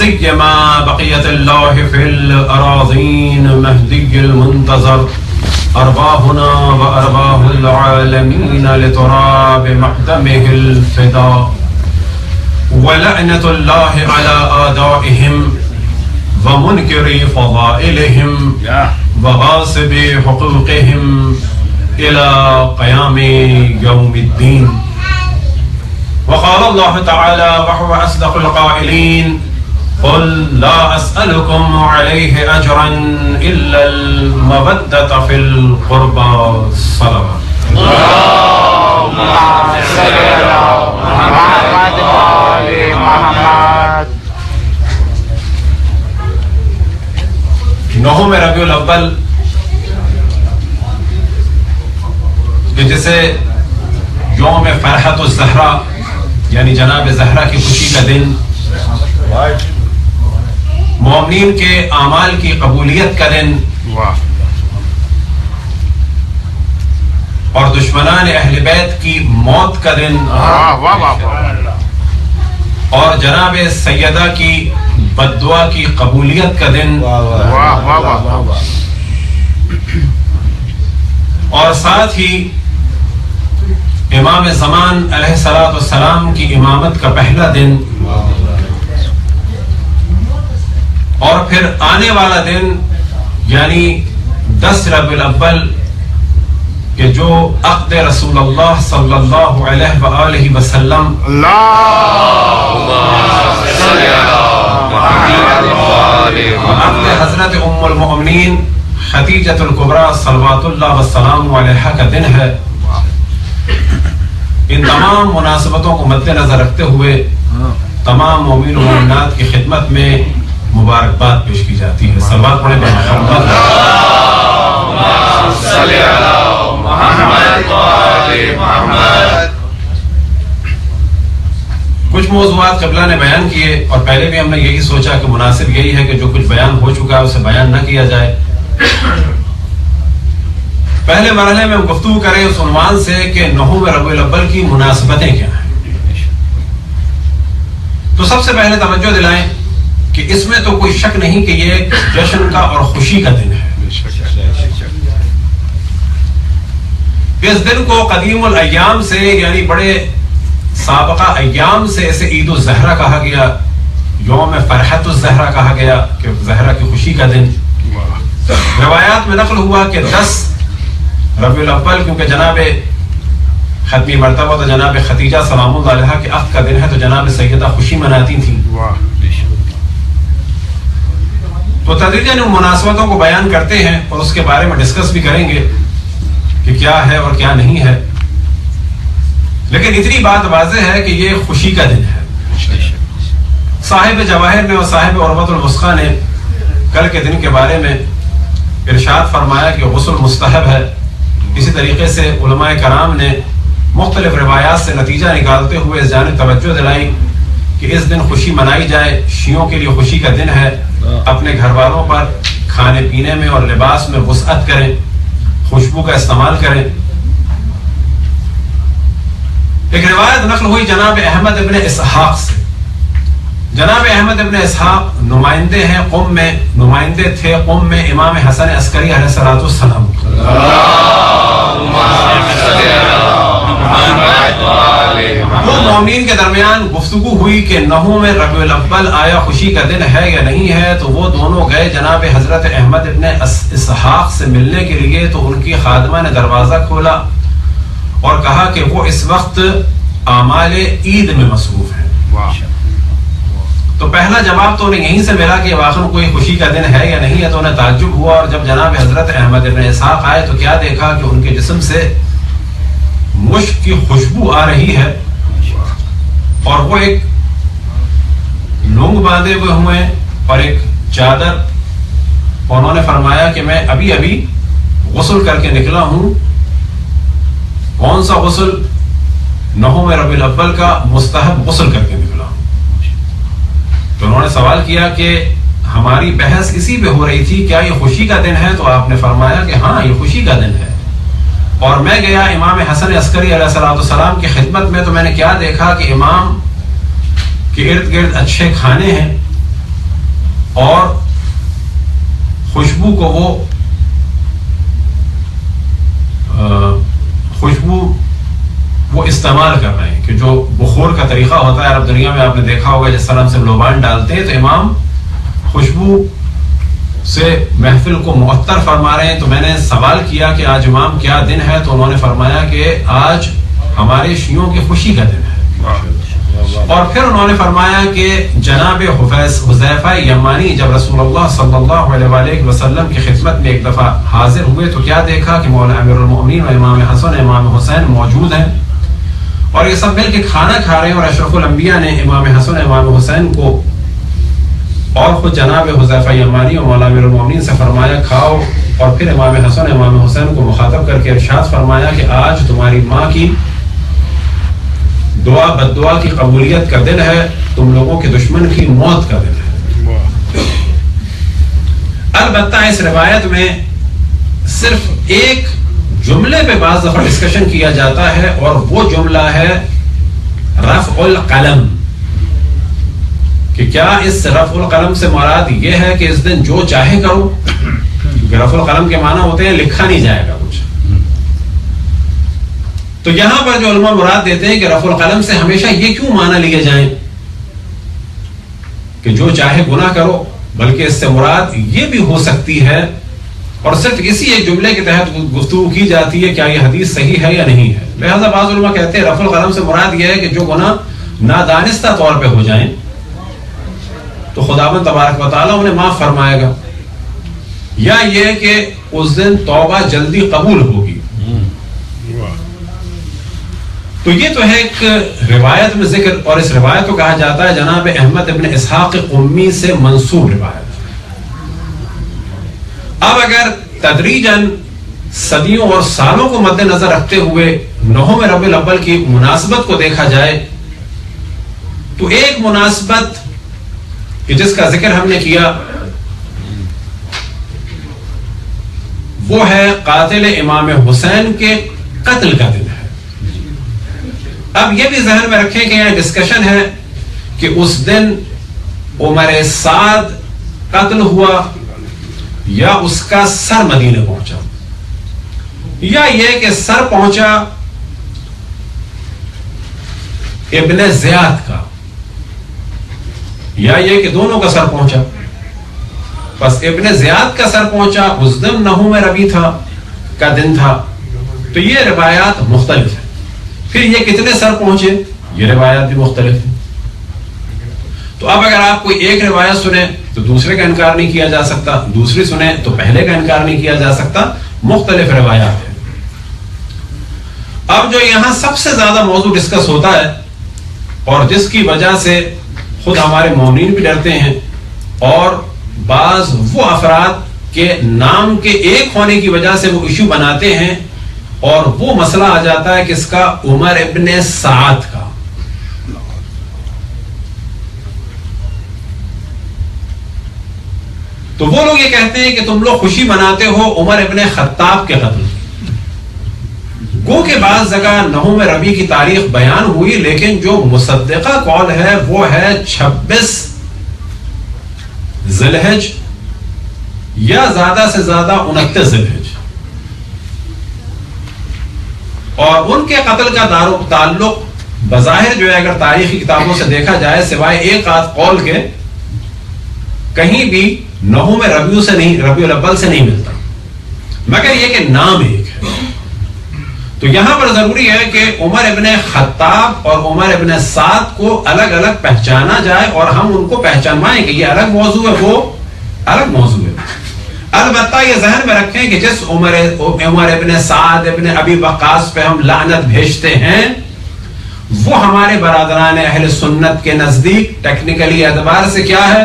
سيما بقية الله في الأراضين مهدي المنتظر أرواحنا وأرواح العالمين لتراب مقدمه الفداء ولعنة الله على أعدائهم ومنكر فضائلهم وغاصب حقوقهم إلى قيام يوم الدين. وقال الله تعالى وهو أصدق القائلين قل لا أسألكم عليه أجرا إلا المودة في القربى صلوات. اللهم صل على محمد وآل محمد. نهم ربیع الاول کہ جسے یوم فرحت الزہرا یعنی جناب زہرا کی خوشی کا دن، مومنین کے اعمال کی قبولیت کا دن اور دشمنان اہل بیت کی موت کا دن اور جناب سیدہ کی بددعا کی قبولیت کا دن اور ساتھ ہی امام زمان علیہ السلام کی امامت کا پہلا دن اور پھر آنے والا دن یعنی 10 ربیع الاول کہ جو عقد رسول اللہ صلی اللہ علیہ وآلہ وسلم عقد حضرت ام المؤمنین خدیجۃ الکبریٰ صلوات اللہ والسلام علیہا کا دن ہے. ان تمام مناسبتوں کو مد نظر رکھتے ہوئے تمام مومن و مومنات کی خدمت میں مبارکباد پیش کی جاتی ہے. صلوات پڑھیں محمد صلی علی محمد وآل محمد. کچھ موضوعات قبلہ نے بیان کیے اور پہلے بھی ہم نے یہی سوچا کہ مناسب یہی ہے کہ جو کچھ بیان ہو چکا ہے اسے بیان نہ کیا جائے. پہلے مرحلے میں ہم گفتگو کریں اس عنوان سے کہ 9 ربیع الاول کی مناسبتیں کیا ہیں. تو سب سے پہلے توجہ دلائیں کہ اس میں تو کوئی شک نہیں کہ یہ ایک جشن کا اور خوشی کا دن ہے. اس دن کو قدیم الایام سے یعنی بڑے سابقہ ایام سے اسے عید الزہرا کہا گیا، یوم فرحت الزہرا کہا گیا کہ زہرا کی خوشی کا دن. روایات میں نقل ہوا کہ 10 ربیع الاول کیونکہ جناب ختمی مرتبہ تو جناب خدیجہ سلام اللہ علیہا کے عقد کا دن ہے تو جناب سیدہ خوشی مناتی تھیں. تو تدریجاً ان مناسبتوں کو بیان کرتے ہیں اور اس کے بارے میں ڈسکس بھی کریں گے کہ کیا ہے اور کیا نہیں ہے. لیکن اتنی بات واضح ہے کہ یہ خوشی کا دن ہے. صاحب جواہر نے اور صاحب عروۃ الوثقی نے کل کے دن کے بارے میں ارشاد فرمایا کہ غسل مستحب ہے. اسی طریقے سے علماء کرام نے مختلف روایات سے نتیجہ نکالتے ہوئے اس جانب توجہ دلائی کہ اس دن خوشی منائی جائے. شیعوں کے لیے خوشی کا دن ہے. اپنے گھر والوں پر کھانے پینے میں اور لباس میں وسعت کریں، خوشبو کا استعمال کریں. ایک روایت نقل ہوئی جناب احمد ابن اسحاق سے. جناب احمد ابن اسحاق نمائندے ہیں قم میں، نمائندے تھے قم میں امام حسن عسکری علیہ السلام. دو مومنین کے درمیان گفتگو ہوئی کہ 9 ربیع الاول آیا خوشی کا دن ہے یا نہیں ہے. تو وہ دونوں گئے جناب حضرت احمد ابن اسحاق سے ملنے کے لیے. تو ان کی خادمہ نے دروازہ کھولا اور کہا کہ وہ اس وقت اعمال عید میں مصروف ہیں. تو پہلا جواب تو انہیں یہیں سے ملا کہ واقعی کوئی خوشی کا دن ہے یا نہیں ہے. تو انہیں تعجب ہوا اور جب جناب حضرت احمد ابن اسحاق آئے تو کیا دیکھا کہ ان کے جسم سے مشک کی خوشبو آ رہی ہے اور وہ ایک لونگ باندھے ہوئے ہوئے اور ایک چادر. انہوں نے فرمایا کہ میں ابھی غسل کر کے نکلا ہوں. کون سا غسل؟ 9 ربیع الاول کا مستحب غسل کر کے نکلا ہوں. تو انہوں نے سوال کیا کہ ہماری بحث اسی پہ ہو رہی تھی، کیا یہ خوشی کا دن ہے؟ تو آپ نے فرمایا کہ ہاں یہ خوشی کا دن ہے. اور میں گیا امام حسن عسکری علیہ السلام کی خدمت میں. تو میں نے کیا دیکھا کہ امام کے ارد گرد اچھے کھانے ہیں اور خوشبو کو وہ استعمال کر رہے ہیں کہ جو بخور کا طریقہ ہوتا ہے عرب دنیا میں آپ نے دیکھا ہوگا جس طرح سے لوبان ڈالتے ہیں تو امام خوشبو سے محفل کو معطر فرما رہے ہیں. تو میں نے سوال کیا کہ آج امام کیا دن ہے, تو انہوں نے فرمایا کہ آج ہمارے شیعوں کی خوشی کا دن ہے. اور پھر انہوں نے فرمایا کہ جناب حذیفہ یمانی جب رسول اللہ صلی اللہ علیہ وآلہ وسلم کی خدمت میں ایک دفعہ حاضر ہوئے تو کیا دیکھا کہ مولا امیر المؤمنین و امام حسن امام حسین موجود ہیں اور یہ سب مل کے کھانا کھا رہے ہیں, اور اشرف الانبیاء نے امام حسن امام حسین کو اور خود جناب حذیفہ یمانی اور مولا امیر المؤمنین سے فرمایا کھاؤ, اور پھر امام حسن امام حسین کو مخاطب کر کے ارشاد فرمایا کہ آج تمہاری ماں کی دعا بد دعا کی قبولیت کا دن ہے, تم لوگوں کے دشمن کی موت کا دن ہے. البتہ اس روایت میں صرف ایک جملے پہ بعض دفعہ ڈسکشن کیا جاتا ہے, اور وہ جملہ ہے رفع القلم, کہ کیا اس رفع القلم سے مراد یہ ہے کہ اس دن جو چاہے کرو, کیونکہ رفع القلم کے معنی ہوتے ہیں لکھا نہیں جائے گا کچھ. تو یہاں پر جو علماء مراد دیتے ہیں کہ رفع القلم سے ہمیشہ یہ کیوں معنی لیے جائیں کہ جو چاہے گناہ کرو, بلکہ اس سے مراد یہ بھی ہو سکتی ہے, اور صرف اسی ایک جملے کے تحت گفتگو کی جاتی ہے کیا یہ حدیث صحیح ہے یا نہیں ہے. لہذا بعض علماء کہتے ہیں رفع القلم سے مراد یہ ہے کہ جو گناہ نادانستہ طور پہ ہو جائیں تو خداوند تبارک و تعالیٰ انہیں معاف فرمائے گا, یا یہ کہ اس دن توبہ جلدی قبول ہوگی. تو یہ تو ہے ایک روایت میں ذکر, اور اس روایت کو کہا جاتا ہے جناب احمد ابن اسحاق قمی سے منسوب روایت. اب اگر تدریجاً صدیوں اور سالوں کو مد نظر رکھتے ہوئے نوم ربیع الاول کی مناسبت کو دیکھا جائے تو ایک مناسبت کہ جس کا ذکر ہم نے کیا وہ ہے قاتل امام حسین کے قتل کا دن ہے. اب یہ بھی ذہن میں رکھیں کہ یہاں ڈسکشن ہے کہ اس دن عمر سعد قتل ہوا یا اس کا سر مدینے پہنچا, یا یہ کہ سر پہنچا ابن زیاد کا, یا یہ کہ دونوں کا سر پہنچا. بس ابن زیاد کا سر پہنچا اس دن نہوم ربیع کا دن تھا, تو یہ روایات مختلف ہیں. پھر یہ کتنے سر پہنچے یہ روایات بھی مختلف ہیں. تو اب اگر آپ کوئی ایک روایت سنیں تو دوسرے کا انکار نہیں کیا جا سکتا, دوسری سنیں تو پہلے کا انکار نہیں کیا جا سکتا, مختلف روایات ہیں. اب جو یہاں سب سے زیادہ موضوع ڈسکس ہوتا ہے اور جس کی وجہ سے خود ہمارے مومنین بھی ڈرتے ہیں اور بعض وہ افراد کے نام کے ایک ہونے کی وجہ سے وہ ایشو بناتے ہیں, اور وہ مسئلہ آ جاتا ہے کس کا, عمر ابن سعد کا. تو وہ لوگ یہ کہتے ہیں کہ تم لوگ خوشی مناتے ہو عمر ابن خطاب کے قتل. گو کے بعض جگہ نہوم ربیع کی تاریخ بیان ہوئی, لیکن جو مصدقہ قول ہے وہ ہے 26 ذی الحج یا زیادہ سے زیادہ 29 ذی الحج. اور ان کے قتل کا تعلق بظاہر جو ہے اگر تاریخی کتابوں سے دیکھا جائے سوائے ایک آدھ قول کے کہیں بھی نہوم ربیع سے نہیں, ربیع الاول سے نہیں ملتا, مگر یہ کہ نام ایک ہے. تو یہاں پر ضروری ہے کہ عمر ابن خطاب اور عمر ابن سعد کو الگ الگ پہچانا جائے اور ہم ان کو پہچانوائیں کہ یہ الگ موضوع ہے وہ الگ موضوع ہے. البتہ یہ ذہن میں رکھیں کہ جس عمر ابن سعد ابن ابی وقاص پہ ہم لعنت بھیجتے ہیں وہ ہمارے برادران اہل سنت کے نزدیک ٹیکنیکلی اعتبار سے کیا ہے,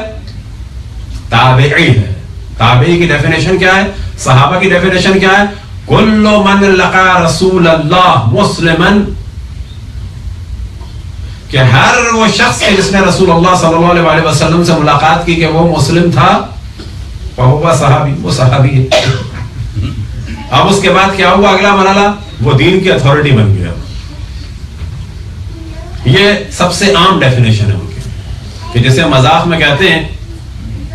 تابعی ہے. تابعی کی ڈیفینیشن کیا ہے, صحابہ کی ڈیفینیشن کیا ہے, کل من لقا رسول اللہ مسلمن, کہ ہر وہ شخص جس نے رسول اللہ صلی اللہ علیہ وسلم سے ملاقات کی کہ وہ مسلم تھا, وہ صحابی, وہ صحابی ہے. اب اس کے بعد کیا ہوا اگلا مرحلہ, وہ دین کی اتھارٹی بن گیا. یہ سب سے عام ڈیفینیشن ہے ان کی, کہ جسے مذاق میں کہتے ہیں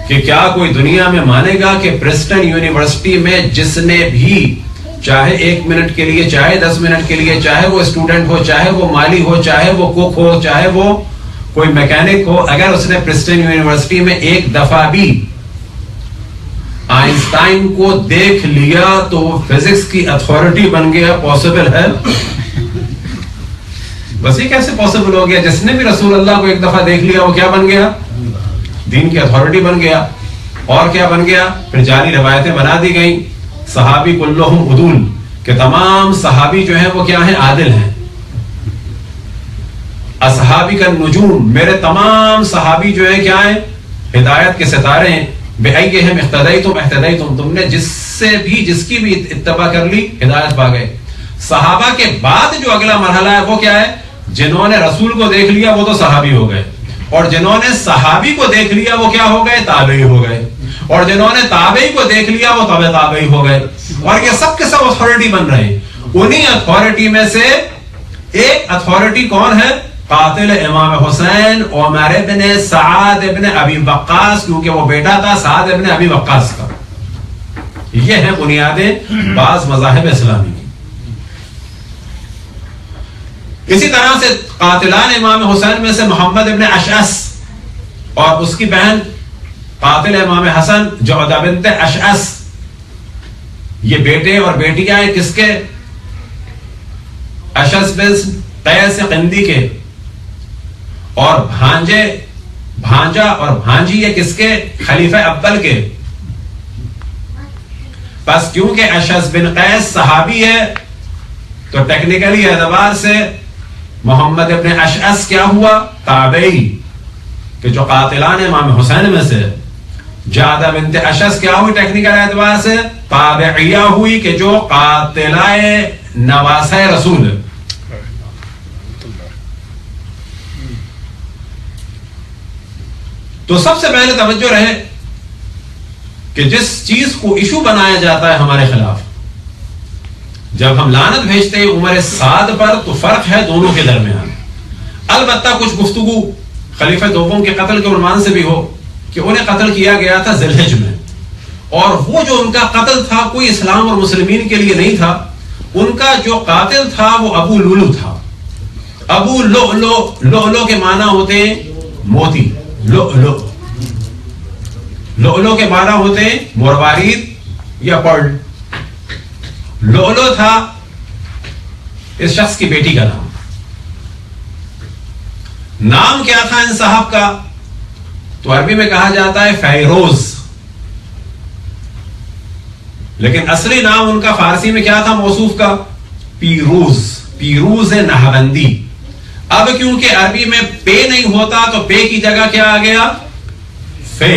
کہ کیا کوئی دنیا میں مانے گا کہ پرسٹن یونیورسٹی میں جس نے بھی چاہے 1 منٹ کے لیے، چاہے 10 منٹ کے لیے، چاہے وہ اسٹوڈنٹ ہو، چاہے وہ مالی ہو، چاہے وہ کوک ہو، چاہے وہ کوئی میکینک ہو، اگر اس نے پرسٹن یونیورسٹی میں ایک دفعہ بھی آئنسٹائن کو دیکھ لیا تو وہ فزکس کی اتھارٹی بن گیا؟ پاسبل ہے؟ بس یہ کیسے پاسبل ہو گیا؟ جس نے بھی رسول اللہ کو ایک دفعہ دیکھ لیا وہ کیا بن گیا؟ دین کی اتھارٹی بن گیا۔ اور کیا بن گیا؟ پھر جعلی روایتیں بنا دی گئیں، صحابی کلہم عدول، کہ تمام صحابی جو ہیں وہ کیا ہیں؟ عادل ہیں۔ اصحابی کا نجوم، میرے تمام صحابی جو ہیں کیا ہیں؟ ہدایت کے ستارے ہیں۔ بِأَيِّهِمْ اقْتَدَيْتُمْ اهْتَدَيْتُمْ، تم نے جس سے بھی جس کی بھی اتباع کر لی ہدایت پا گئے۔ صحابہ کے بعد جو اگلا مرحلہ ہے وہ کیا ہے؟ جنہوں نے رسول کو دیکھ لیا وہ تو صحابی ہو گئے، اور جنہوں نے صحابی کو دیکھ لیا وہ کیا ہو گئے؟ تابعی ہو گئے، اور جنہوں نے تابعی کو دیکھ لیا وہ تابعی ہو گئے، اور یہ سب کے سب اتھارٹی بن رہے ہیں۔ انہی اتھارٹی میں سے ایک اتھارٹی کون ہے؟ قاتل امام حسین عمر بن سعد بن ابی وقاص، کیونکہ وہ بیٹا تھا سعد بن ابی وقاص کا۔ یہ ہیں بنیادیں بعض مذاہب اسلامی کی۔ اسی طرح سے قاتلان امام حسین میں سے محمد ابن اشعث اور اس کی بہن قاتل امام حسن جعدہ بنت اشعث، یہ بیٹے اور بیٹیاں ہیں کس کے؟ اشعث بن قیس قندی کے، اور بھانجا اور بھانجی یہ کس کے؟ خلیفہ اول کے۔ بس کیونکہ اشعث بن قیس صحابی ہے تو ٹیکنیکلی اعتبار سے محمد ابن اشعث کیا ہوا؟ تابعی، کہ جو قاتلان امام حسین میں سے۔ جعدہ بنت اشعث کیا ہوئی ٹیکنیکل اعتبار سے؟ تابعیہ ہوئی، کہ جو قاتلہ نواسہ رسول۔ تو سب سے پہلے توجہ رہے کہ جس چیز کو ایشو بنایا جاتا ہے ہمارے خلاف، جب ہم لعنت بھیجتے ہیں عمر سعد پر، تو فرق ہے دونوں کے درمیان۔ البتہ کچھ گفتگو خلیفہ دوم کے قتل کے عنوان سے بھی ہو کہ انہیں قتل کیا گیا تھا ذی الحجہ میں، اور وہ جو ان کا قتل تھا کوئی اسلام اور مسلمین کے لیے نہیں تھا، ان کا جو قاتل تھا وہ ابو لولو تھا۔ ابو لؤلؤ کے معنی ہوتے ہیں موتی، لؤلؤ کے معنی ہوتے ہیں مروارید یا پرل۔ لؤلؤ تھا اس شخص کی بیٹی کا نام۔ نام کیا تھا ان صاحب کا؟ تو عربی میں کہا جاتا ہے فیروز، لیکن اصلی نام ان کا فارسی میں کیا تھا موصوف کا؟ پیروز، پیروز نہاوندی۔ اب کیونکہ عربی میں پے نہیں ہوتا تو پے کی جگہ کیا آ گیا؟ فے،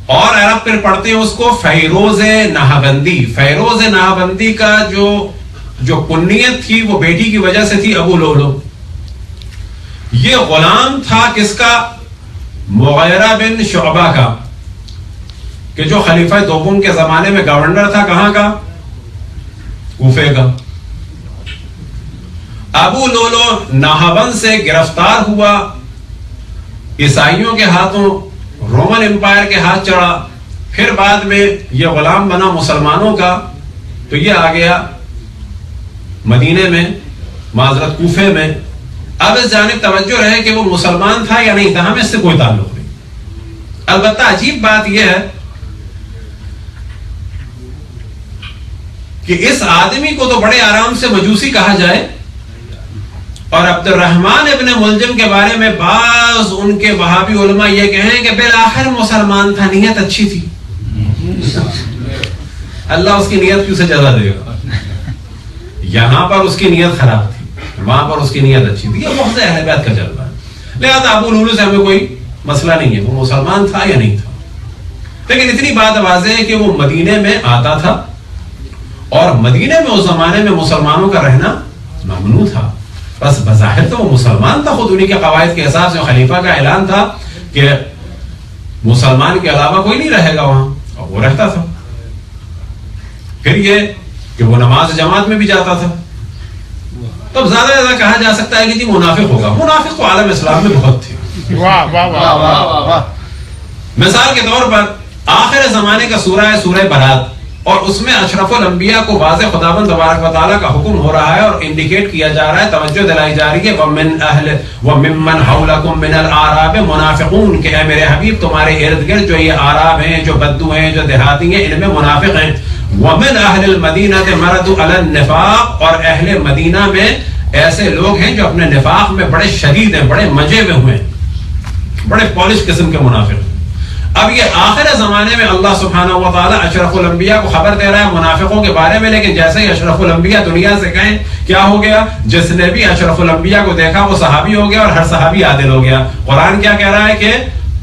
اور عرب پھر پڑھتے ہیں اس کو فیروز نہاوندی۔ فیروز نہاوندی کا جو کنیت تھی وہ بیٹی کی وجہ سے تھی ابو لؤلؤ۔ یہ غلام تھا کس کا؟ مغیرہ بن شعبہ کا، کہ جو خلیفہ دوم کے زمانے میں گورنر تھا، کہاں کا؟ کوفے کا۔ ابو لؤلؤ نہاوند سے گرفتار ہوا، عیسائیوں کے ہاتھوں، رومن امپائر کے ہاتھ چڑھا، پھر بعد میں یہ غلام بنا مسلمانوں کا، تو یہ آ گیا مدینے میں، معذرت کوفے میں۔ اب اس جانب توجہ رہے کہ وہ مسلمان تھا یا نہیں تھا، ہمیں اس سے کوئی تعلق نہیں۔ البتہ عجیب بات یہ ہے کہ اس آدمی کو تو بڑے آرام سے مجوسی کہا جائے، اور عبد الرحمن ابن ملجم کے بارے میں بعض ان کے وہابی علماء یہ کہیں کہ بالآخر مسلمان تھا، نیت اچھی تھی۔ اللہ اس کی نیت کیوں سے جزا دے گا؟ یہاں پر اس کی نیت خراب تھی، وہاں پر اس کی نیت اچھی تھی۔ یہ بہت اہل بیت کا جلوہ ہے، لہذا ابو لؤلؤ سے ہمیں کوئی مسئلہ نہیں ہے وہ مسلمان تھا یا نہیں تھا۔ لیکن اتنی بات واضح ہے کہ وہ مدینے میں آتا تھا، اور مدینے میں اس زمانے میں مسلمانوں کا رہنا ممنوع تھا۔ بس بظاہر تو وہ مسلمان تھا، خود انہی کے قواعد کے حساب سے خلیفہ کا اعلان تھا کہ مسلمان کے علاوہ کوئی نہیں رہے گا وہاں، اور وہ رہتا تھا۔ پھر یہ کہ وہ نماز جماعت میں بھی جاتا تھا، تب زیادہ زیادہ کہا جا سکتا ہے کہ جی منافق ہوگا۔ منافق تو عالم اسلام میں بہت تھے، مثال کے طور پر آخر زمانے کا سورہ ہے سورہ برات، اور اس میں اشرف الانبیاء کو واضح خداوند تبارک و تعالیٰ کا حکم ہو رہا ہے اور انڈیکیٹ کیا جا رہا ہے، توجہ دلائی جا رہی ہے وَمِمَّنْ حَوْلَكُمْ مِنَ الْأَعْرَابِ مُنَافِقُونَ، کہ اے میرے حبیب تمہارے ارد گرد جو یہ آراب ہیں، جو بدو ہیں، جو دیہاتی ہیں، ان میں منافق ہیں۔ وَمِنْ أَهْلِ الْمَدِينَةِ مَرَدُوا عَلَى النِّفَاقِ، اور اہل مدینہ میں ایسے لوگ ہیں جو اپنے نفاق میں بڑے شدید ہیں، بڑے مزے میں ہوئے ہیں، بڑے پالش قسم کے منافق ہیں۔ اب یہ آخر زمانے میں اللہ سبحانہ و تعالیٰ اشرف الانبیاء کو خبر دے رہا ہے منافقوں کے بارے میں، لیکن جیسے ہی اشرف الانبیاء دنیا سے کہیں کیا ہو گیا؟ جس نے بھی اشرف الانبیاء کو دیکھا وہ صحابی ہو گیا، اور ہر صحابی عادل ہو گیا۔ قرآن کیا کہہ رہا ہے کہ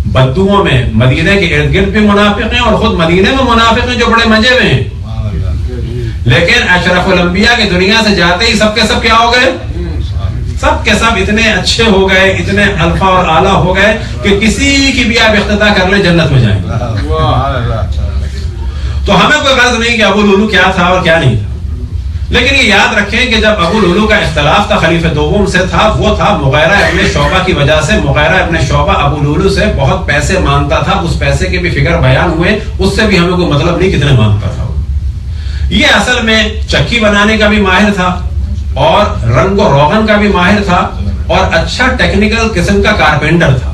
بدوؤں میں مدینے کے ارد گرد بھی منافق ہیں، اور خود مدینے میں منافق ہیں جو بڑے مزے میں ہیں، لیکن اشرف الانبیاء کی دنیا سے جاتے ہی سب کے سب کیا ہو گئے؟ سب کے سب اتنے اچھے ہو گئے، اتنے الفا اور اعلیٰ ہو گئے کہ کسی کی بھی آپ افتتاح کر لیں جنت میں جائیں گے۔ تو ہمیں کوئی غرض نہیں کہ ابو لولو کیا تھا اور کیا نہیں تھا، لیکن یہ یاد رکھیں کہ جب ابو لولو کا اختلاف تھا خلیفہ دوم سے تھا، وہ تھا مغیرہ ابن شعبہ کی وجہ سے۔ مغیرہ ابن شعبہ ابو لولو سے بہت پیسے مانگتا تھا، اس پیسے کے بھی فگر بیان ہوئے، اس سے بھی ہمیں کوئی مطلب نہیں کتنے مانگتا تھا۔ یہ اصل میں چکی بنانے کا بھی ماہر تھا، اور رنگ و روغن کا بھی ماہر تھا، اور اچھا ٹیکنیکل قسم کا کارپینٹر تھا،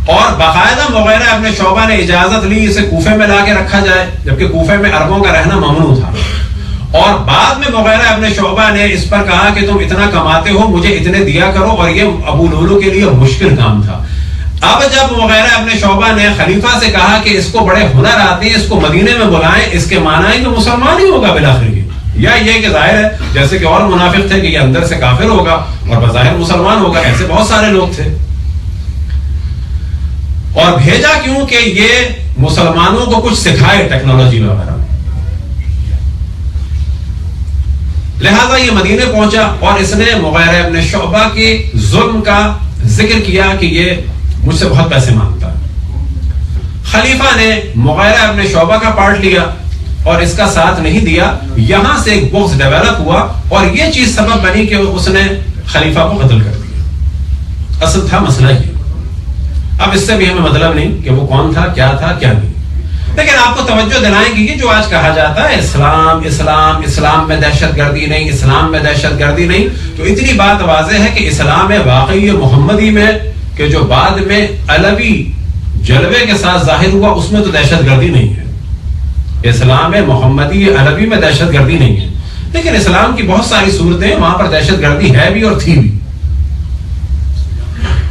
اور باقاعدہ مغیرہ ابن شعبہ نے اجازت لی اسے کوفے میں لا کے رکھا جائے، جبکہ کوفے میں عربوں کا رہنا ممنوع تھا۔ اور بعد میں مغیرہ ابن شعبہ نے اس پر کہا کہ تم اتنا کماتے ہو، مجھے اتنے دیا کرو، اور یہ ابو لولو کے لیے مشکل کام تھا۔ اب جب مغیرہ ابن شعبہ نے خلیفہ سے کہا کہ اس کو بڑے ہنر آتے ہیں، اس کو مدینے میں بلائیں، اس کے معنی ہے کہ مسلمان ہی ہوگا بلاخر، یا یہ کہ ظاہر ہے جیسے کہ اور منافق تھے کہ یہ اندر سے کافر ہوگا اور بظاہر مسلمان ہوگا، ایسے بہت سارے لوگ تھے۔ اور بھیجا کیوں کہ یہ مسلمانوں کو کچھ سکھائے ٹیکنالوجی وغیرہ، لہذا یہ مدینے پہنچا، اور اس نے مغیرہ ابن شعبہ کے ظلم کا ذکر کیا کہ یہ مجھ سے بہت پیسے مانگتا ہے۔ خلیفہ نے مغیرہ ابن شعبہ کا پارٹ لیا اور اس کا ساتھ نہیں دیا، یہاں سے ایک بغض ڈیولپ ہوا، اور یہ چیز سبب بنی کہ اس نے خلیفہ کو قتل کر دیا۔ اصل تھا مسئلہ یہ۔ اب اس سے بھی ہمیں مطلب نہیں کہ وہ کون تھا، کیا نہیں، لیکن آپ کو توجہ دلائیں گے کہ جو آج کہا جاتا ہے اسلام اسلام اسلام میں دہشت گردی نہیں، اسلام میں دہشت گردی نہیں، تو اتنی بات واضح ہے کہ اسلام واقعی محمدی میں کہ جو بعد میں علوی جلوے کے ساتھ ظاہر ہوا، اس میں تو دہشت گردی نہیں ہے۔ اسلام محمدی علوی میں دہشت گردی نہیں ہے، لیکن اسلام کی بہت ساری صورتیں وہاں پر دہشت گردی ہے بھی اور تھی بھی۔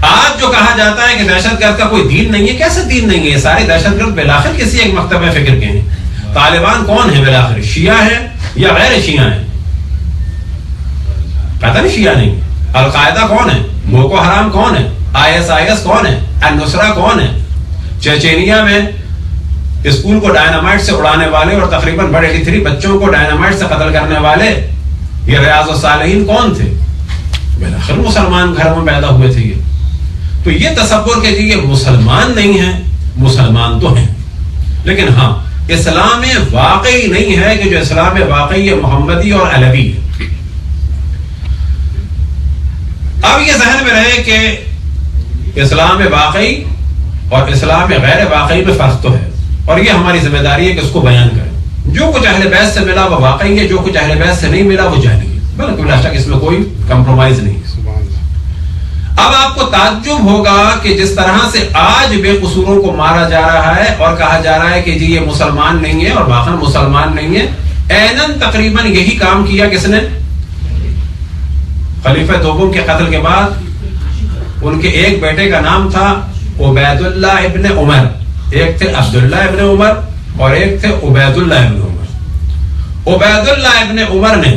آج جو کہا جاتا ہے کہ دہشت گرد کا کوئی دین نہیں ہے، کیسے دین نہیں ہے؟ یہ سارے دہشت گرد بالآخر کسی ایک مکتبہ فکر کے ہیں۔ طالبان کون ہے بالآخر؟ شیعہ ہیں یا غیر شیعہ ہیں؟ پتہ نہیں، شیعہ نہیں۔ القاعدہ کون ہے؟ بوکو حرام کون ہے؟ IS کون ہے؟ النصرہ کون ہے؟ چیچینیا میں اسکول کو ڈائنامائٹ سے اڑانے والے اور تقریباً 183 بچوں کو ڈائنامائٹ سے قتل کرنے والے یہ ریاض الصالحین کون تھے؟ بالآخر مسلمان گھر میں پیدا ہوئے تھے۔ یہ تو یہ تصور کہ یہ مسلمان نہیں ہیں، مسلمان تو ہیں، لیکن ہاں اسلام واقعی نہیں ہے کہ جو اسلام واقعی محمدی اور علوی ہے۔ اب یہ ذہن میں رہے کہ اسلام واقعی اور اسلام غیر واقعی میں فرق تو ہے، اور یہ ہماری ذمہ داری ہے کہ اس کو بیان کریں۔ جو کچھ اہل بیت سے ملا وہ واقعی ہے، جو کچھ اہل بیت سے نہیں ملا وہ جعلی ہے، بلکہ بلا شک اس میں کوئی کمپرومائز نہیں۔ اب آپ کو تعجب ہوگا کہ جس طرح سے آج بے قصوروں کو مارا جا رہا ہے اور کہا جا رہا ہے کہ جی یہ مسلمان نہیں ہے، اور واقعا مسلمان نہیں ہے، عیناً تقریباً یہی کام کیا کس نے؟ خلیفہ دوم کے قتل کے بعد ان کے ایک بیٹے کا نام تھا عبید اللہ ابن عمر، ایک تھے عبداللہ ابن عمر اور ایک تھے عبید اللہ ابن عمر۔ عبید اللہ ابن عمر نے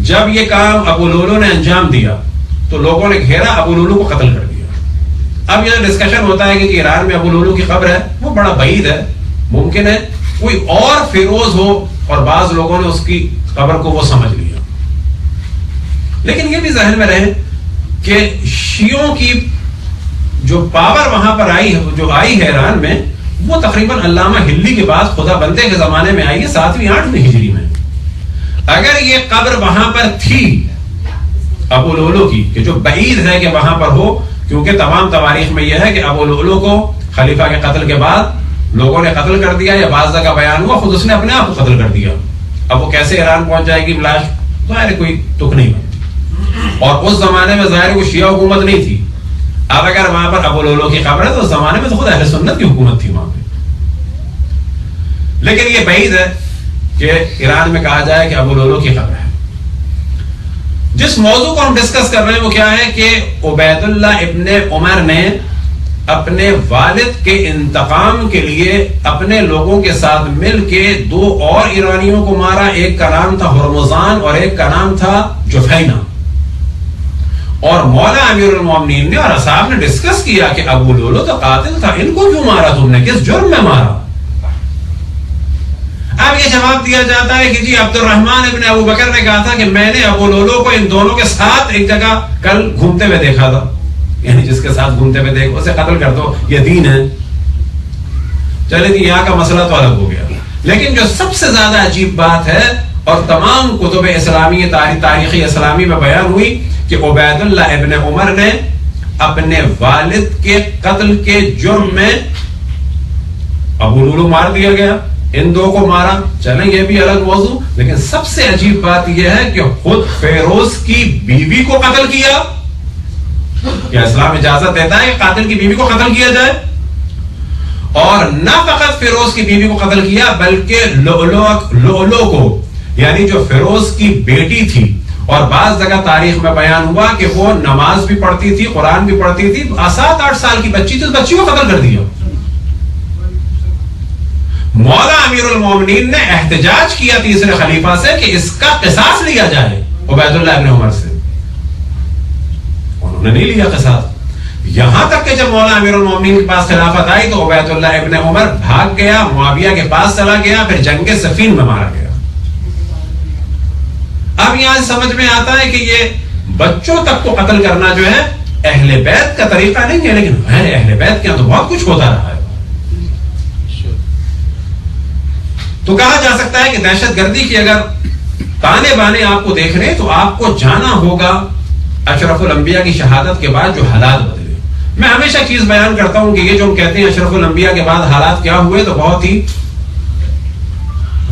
جب یہ کام ابو لولو نے انجام دیا تو لوگوں نے گھیرا، ابو لولو کو قتل کر دیا۔ اب یہ ڈسکشن ہوتا ہے کہ ایران میں ابو لولو کی قبر ہے، وہ بڑا بعید ہے، ممکن ہے کوئی اور فیروز ہو، اور بعض لوگوں نے اس کی قبر کو وہ سمجھ لیا۔ لیکن یہ بھی ذہن میں رہے کہ شیعوں کی جو پاور وہاں پر آئی ہے، جو آئی ہے ایران میں، وہ تقریباً علامہ ہلی کے بعد خدا بندے کے زمانے میں آئی ہے، 7ویں 8ویں ہجری میں۔ اگر یہ قبر وہاں پر تھی ابو لولو کی، کہ جو بعید ہے کہ وہاں پر ہو، کیونکہ تمام تواریخ میں یہ ہے کہ ابو لؤلؤ کو خلیفہ کے قتل کے بعد لوگوں نے قتل کر دیا، یا بعض جگہ بیان ہوا خود اس نے اپنے آپ کو قتل کر دیا. اب وہ کیسے ایران پہنچ جائے گی لاش، ظاہر کوئی تک نہیں بنتی. اور اس زمانے میں ظاہر کوئی شیعہ حکومت نہیں تھی. اب اگر وہاں پر ابو لؤلؤ کی قبر ہے تو اس زمانے میں تو خود اہل سنت کی حکومت تھی وہاں پہ. لیکن یہ بعید ہے کہ ایران میں کہا جائے کہ ابو لؤلؤ کی قبر ہے. جس موضوع کو ہم ڈسکس کر رہے ہیں وہ کیا ہے کہ عبید اللہ ابن عمر نے اپنے والد کے انتقام کے لیے اپنے لوگوں کے ساتھ مل کے 2 اور ایرانیوں کو مارا. ایک کا نام تھا ہرمزان اور ایک کا نام تھا جفینہ. اور مولا امیر المومنین نے اور اصحاب نے ڈسکس کیا کہ ابو لؤلؤ تو قاتل تھا، ان کو کیوں مارا تم نے، کس جرم میں مارا؟ اب یہ جواب دیا جاتا ہے کہ جی عبد الرحمن ابن ابو بکر نے کہا تھا کہ میں نے ابو لؤلؤ کو ان دونوں کے ساتھ ایک جگہ کل گھومتے ہوئے دیکھا تھا. یعنی جس کے ساتھ گھومتے ہوئے دیکھو اسے قتل کر دو، یہ دین ہے. چلے جی یہاں کا مسئلہ تو الگ ہو گیا. لیکن جو سب سے زیادہ عجیب بات ہے اور تمام کتب اسلامی تاریخ اسلامی میں بیان ہوئی کہ عبید اللہ ابن عمر نے اپنے والد کے قتل کے جرم میں ابو لؤلؤ مار دیا گیا، ان 2 کو مارا. چلیں یہ بھی الگ موضوع. لیکن سب سے عجیب بات یہ ہے کہ خود فیروز کی بیوی کو قتل کیا. کیا اسلام اجازت دیتا ہے کہ قاتل کی بیوی کو قتل کیا جائے؟ اور نہ فقط فیروز کی بیوی کو قتل کیا بلکہ لؤلؤ کو، یعنی جو فیروز کی بیٹی تھی، اور بعض جگہ تاریخ میں بیان ہوا کہ وہ نماز بھی پڑھتی تھی، قرآن بھی پڑھتی تھی، 7-8 سال کی بچی تھی، اس بچی کو قتل کر دیا. مولا امیر المومنین نے احتجاج کیا تیسرے خلیفہ سے کہ اس کا قصاص لیا جائے عبید اللہ ابن عمر سے. انہوں نے نہیں لیا قصاص. یہاں تک کہ جب مولا امیر المومنین کے پاس خلافت آئی تو عبید اللہ ابن عمر بھاگ گیا، معاویہ کے پاس چلا گیا، پھر جنگ صفین میں مارا گیا. اب یہاں سمجھ میں آتا ہے کہ یہ بچوں تک کو قتل کرنا جو ہے اہل بیت کا طریقہ نہیں ہے، لیکن اہل بیت کے یہاں تو بہت کچھ ہوتا رہا ہے. تو کہا جا سکتا ہے کہ دہشت گردی کی اگر تانے بانے آپ کو دیکھ رہے تو آپ کو جانا ہوگا اشرف الانبیاء کی شہادت کے بعد جو حالات بدلے. میں ہمیشہ چیز بیان کرتا ہوں کہ یہ جو ہم کہتے ہیں اشرف الانبیاء کے بعد حالات کیا ہوئے، تو بہت ہی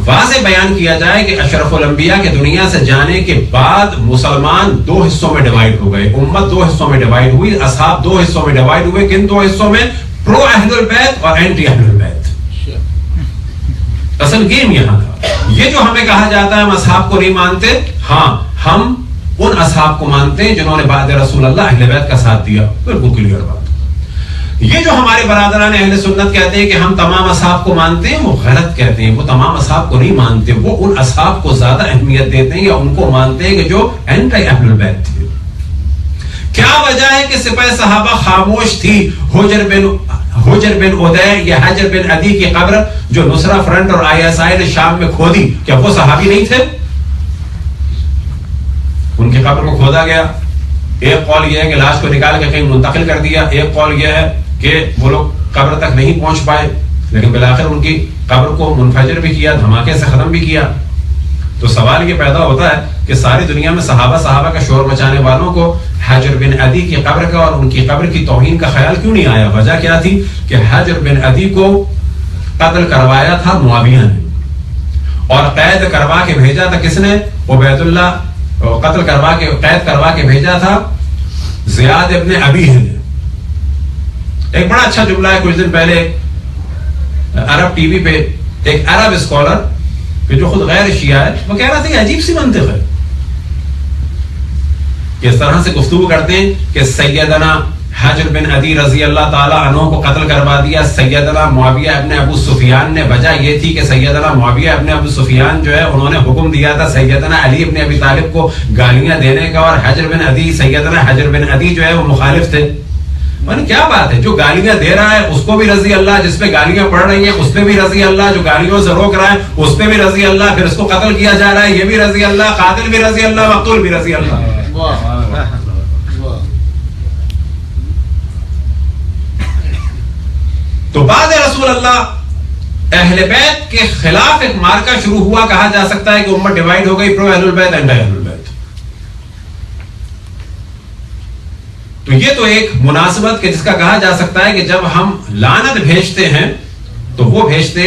واضح بیان کیا جائے کہ اشرف الانبیاء کے دنیا سے جانے کے بعد مسلمان 2 حصوں میں ڈیوائیڈ ہو گئے. امت 2 حصوں میں ڈیوائیڈ ہوئی، اصحاب 2 حصوں میں ڈیوائیڈ ہوئے. کن 2 حصوں میں؟ پرو اہل البیت اور اینٹی اہل البیت. اصل گیم یہاں تھا. یہ جو ہمیں کہا جاتا ہے ہم اصحاب کو نہیں مانتے، ہاں ہم ان اصحاب کو مانتے ہیں جنہوں نے بعد رسول اللہ اہل بیت کا ساتھ دیا. بالکل کلیئر بات. یہ جو ہمارے برادران اہل سنت کہتے ہیں کہ ہم تمام اصحاب کو مانتے ہیں، وہ غلط کہتے ہیں. وہ تمام اصحاب کو نہیں مانتے، وہ ان اصحاب کو زیادہ اہمیت دیتے ہیں یا ان کو مانتے ہیں کہ جو اینٹی اہل بیت تھے. کیا وجہ ہے کہ سپہ صحابہ خاموش تھی؟ حجر بن عدی یا حجر بن عدی کی قبر جو نصرہ فرنٹ اور ISI نے شام میں کھودی، کیا وہ صحابی نہیں تھے؟ ان کی قبر کو کھودا گیا. ایک قول یہ ہے کہ لاش کو نکال کے کہیں منتقل کر دیا، ایک قول یہ ہے کہ وہ لوگ قبر تک نہیں پہنچ پائے، لیکن بالآخر ان کی قبر کو منفجر بھی کیا، دھماکے سے ختم بھی کیا. تو سوال یہ پیدا ہوتا ہے کہ ساری دنیا میں صحابہ کا شور مچانے والوں کو حجر بن عدی کی قبر کا اور ان کی قبر کی توہین کا خیال کیوں نہیں آیا؟ وجہ کیا تھی کہ حجر بن عدی کو قتل کروایا تھا معاویہ نے، اور قید کروا کے بھیجا تھا کس نے؟ عبید اللہ. قید کروا کے بھیجا تھا زیاد ابن ابی ہند. ایک بڑا اچھا جملہ ہے، کچھ دن پہلے عرب ٹی وی پہ ایک عرب اسکالر کہ جو خود غیر شیعہ ہے، وہ کہہ رہا تھا کہ عجیب سی منطق ہے کہ اس طرح سے گفتگو کرتے ہیں کہ سیدنا حجر بن عدی رضی اللہ تعالیٰ عنہ کو قتل کروا دیا سیدنا معاویہ ابن ابو سفیان نے. وجہ یہ تھی کہ سیدنا معاویہ ابن ابو سفیان جو ہے انہوں نے حکم دیا تھا سیدنا علی ابن ابی طالب کو گالیاں دینے کا، اور حجر بن عدی سیدنا حجر بن عدی جو ہے وہ مخالف تھے. کیا بات ہے، جو گالیاں دے رہا ہے اس کو بھی رضی اللہ، جس پہ گالیاں پڑ رہی ہیں اس پہ بھی رضی اللہ، جو گالیوں سے روک رہا ہے اس پہ بھی رضی اللہ، پھر اس کو قتل کیا جا رہا ہے یہ بھی رضی اللہ، قاتل بھی رضی اللہ، مقتول بھی رضی اللہ. تو بعد رسول اللہ اہل بیت کے خلاف ایک مارکا شروع ہوا. کہا جا سکتا ہے کہ امت ڈیوائیڈ ہو گئی، پرو اہل البیت اینڈ اہل البیت. تو یہ تو ایک مناسبت کہ جس کا کہا جا سکتا ہے کہ جب ہم لعنت بھیجتے ہیں تو وہ بھیجتے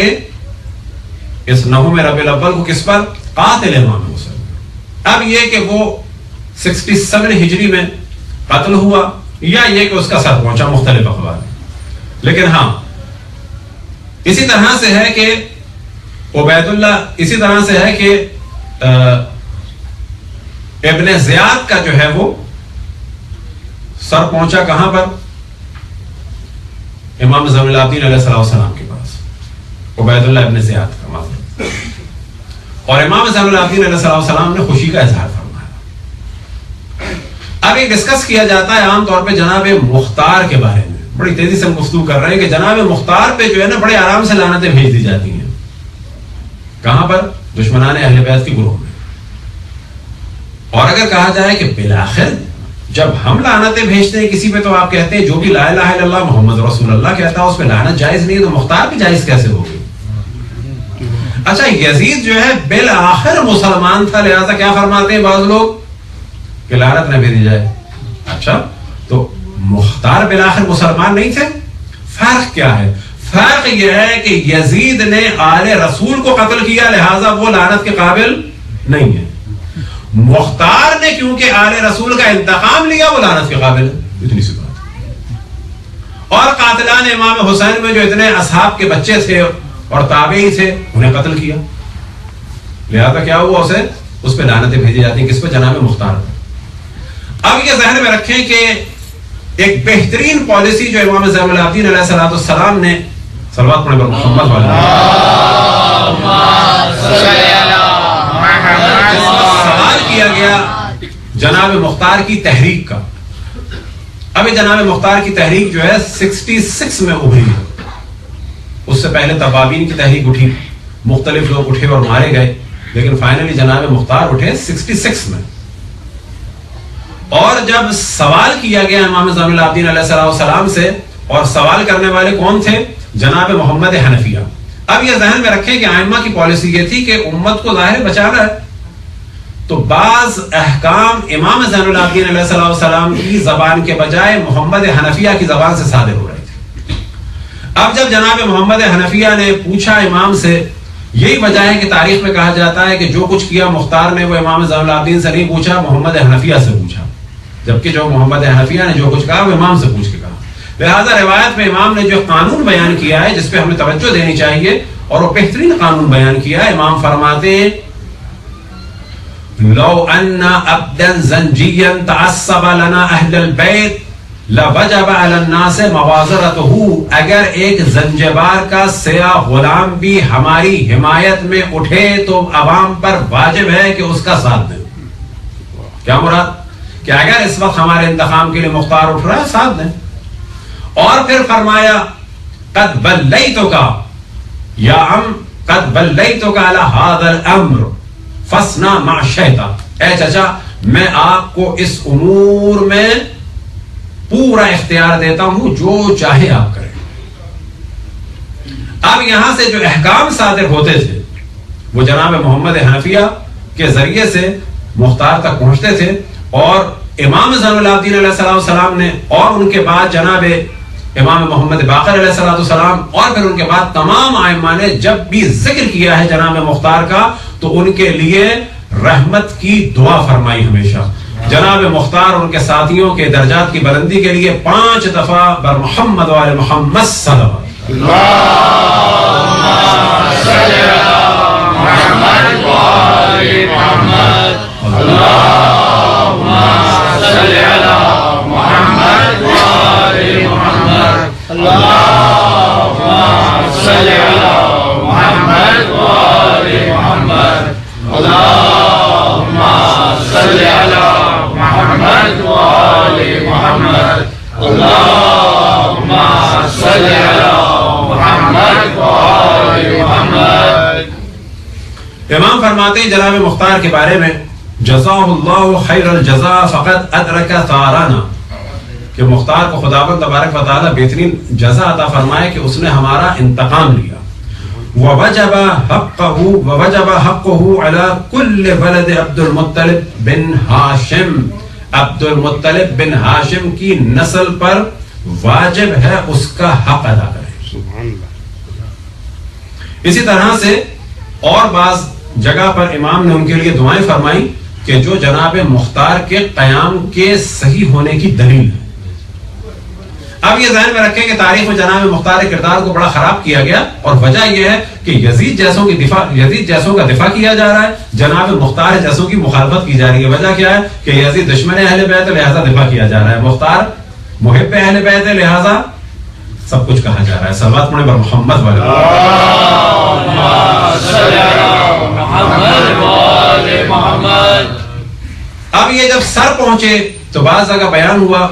اس نوم ربیع الاول کو کس پر؟ قاتل امام حسین. اب یہ کہ وہ 67 ہجری میں قتل ہوا یا یہ کہ اس کا سر پہنچا، مختلف اقوال ہیں. لیکن ہاں اسی طرح سے ہے کہ عبید اللہ، اسی طرح سے ہے کہ ابن زیاد کا جو ہے وہ سر پہنچا کہاں پر؟ امام زین العابدین علیہ السلام کے پاس، عبید اللہ ابن زیاد کا معاملہ. اور امام زین العابدین علیہ السلام نے خوشی کا اظہار فرمایا. اب ایک ڈسکس کیا جاتا ہے عام طور پہ جناب مختار کے بارے میں، بڑی تیزی سے ہم گفتگو کر رہے ہیں کہ جناب مختار پہ جو ہے نا بڑے آرام سے لعنتیں بھیج دی جاتی ہیں. کہاں پر؟ دشمنان اہل بیت کی گروہ میں. اور اگر کہا جائے کہ بالآخر جب ہم لعنتیں بھیجتے ہیں کسی پہ تو آپ کہتے ہیں جو بھی لا الہ الا اللہ محمد رسول اللہ کہتا ہے اس پہ لعنت جائز نہیں، تو مختار بھی جائز کیسے ہوگی؟ اچھا یزید جو ہے بالآخر مسلمان تھا، لہذا کیا فرماتے ہیں بعض لوگ کہ لعنت نہ بھیجی جائے. اچھا تو مختار بالآخر مسلمان نہیں تھے؟ فرق کیا ہے؟ فرق یہ ہے کہ یزید نے آل رسول کو قتل کیا لہذا وہ لعنت کے قابل نہیں ہے. مختار نے کیونکہ آل رسول کا انتقام لیا وہ لعنت کے قابل ہے. اتنی سی بات. اور قاتلان امام حسین میں جو اتنے اصحاب کے بچے تھے اور تابعی تھے انہیں قتل کیا، لہذا کیا ہوا اسے اس پہ لعنتیں بھیجی جاتی ہیں. کس پہ؟ جناب مختار پہ. اب یہ ذہن میں رکھیں کہ ایک بہترین پالیسی جو امام زین العابدین علیہ السلام نے، صلوات پڑھیں پر محمد والے، سوال کیا گیا جناب مختار کی تحریک کا. اب جناب مختار کی تحریک جو ہے 66 میں ابھری ہے. اس سے پہلے تبابین کی تحریک اٹھی، مختلف لوگ اٹھے اور مارے گئے، لیکن فائنلی جناب مختار اٹھے 66 میں. اور جب سوال کیا گیا امام زین العابدین علیہ السلام سے، اور سوال کرنے والے کون تھے؟ جناب محمد حنفیہ. اب یہ ذہن میں رکھیں کہ ائمہ کی پالیسی یہ تھی کہ امت کو ظاہر بچانا ہے، تو بعض احکام امام زین العابدین علیہ السلام کی زبان کے بجائے محمد حنفیہ کی زبان سے صادر ہو رہے تھے. اب جب جناب محمد حنفیہ نے پوچھا امام سے، یہی وجہ ہے کہ تاریخ میں کہا جاتا ہے کہ جو کچھ کیا مختار نے وہ امام زین العابدین سے نہیں پوچھا، محمد حنفیہ سے پوچھا، جبکہ جو محمد حنفیہ نے جو کچھ کہا وہ امام سے پوچھ کے کہا. لہذا روایت میں امام نے جو قانون بیان کیا ہے جس پہ ہمیں توجہ دینی چاہیے، اور وہ بہترین قانون بیان کیا ہے. امام فرماتے ہیں لو ان عبدا زنجیا تعصب لنا اہل البیت لوجب علی الناس موازرته. اگر ایک زنجبار کا سیاہ غلام بھی ہماری حمایت میں اٹھے تو عوام پر واجب ہے کہ اس کا ساتھ دیں. کیا مراد؟ کہ اگر اس وقت ہمارے انتخاب کے لیے مختار اٹھ رہا ہے ساتھ دیں. اور پھر فرمایا قد بلیتک یا قد بلیتک علی ھذا الامر فاصنع ما شئت. اے چچا میں آپ کو اس امور میں پورا اختیار دیتا ہوں، جو چاہے آپ کریں. اب یہاں سے جو احکام صادر ہوتے تھے وہ جناب محمد حنفیہ کے ذریعے سے مختار تک پہنچتے تھے، اور امام زین العابدین علیہ السلام نے، اور ان کے بعد جناب امام محمد باقر علیہ السلام، اور پھر ان کے بعد تمام ائمہ نے جب بھی ذکر کیا ہے جناب مختار کا تو ان کے لیے رحمت کی دعا فرمائی ہمیشہ. جناب مختار اور ان کے ساتھیوں کے درجات کی بلندی کے لیے 5 دفعہ بر محمد و آل محمد صلوات. اللہم صلی علی محمد و آل محمد. اللہم صلی علی محمد و آل محمد. اللہم صلی علی محمد و آل محمد. اللہم صلی علی محمد و آل محمد. اللہم صلی علی محمد و آل محمد. امام فرماتے ہیں جناب مختار کے بارے میں جزاہ اللہ خیر الجزاء فقد ادرک ثارانا، کہ مختار کو خداوند تبارک و تعالی بہترین جزا عطا فرمائے کہ اس نے ہمارا انتقام لیا. ووجب حقه على كل ولد عبد المطلب بن ہاشم. عبد المطلب بن ہاشم کی نسل پر واجب ہے اس کا حق ادا کریں. اسی طرح سے اور بعض جگہ پر امام نے ان کے لیے دعائیں فرمائی کہ جو جناب مختار کے قیام کے صحیح ہونے کی دلیل ہے. اب یہ ذہن میں رکھیں کہ تاریخ میں جناب مختار کردار کو بڑا خراب کیا گیا اور وجہ یہ ہے کہ یزید جیسوں کا دفاع کیا جا رہا ہے, جناب مختار جیسوں کی مخالفت کی جا رہی ہے. وجہ کیا ہے کہ یزید دشمن اہل بیت ہے لہذا دفاع کیا جا رہا ہے, مختار محب اہل بیت ہے لہذا سب کچھ کہا جا رہا ہے. صلوات پڑھیں بر محمد والے. اب یہ جب سر پہنچے تو بعض جگہ بیان ہوا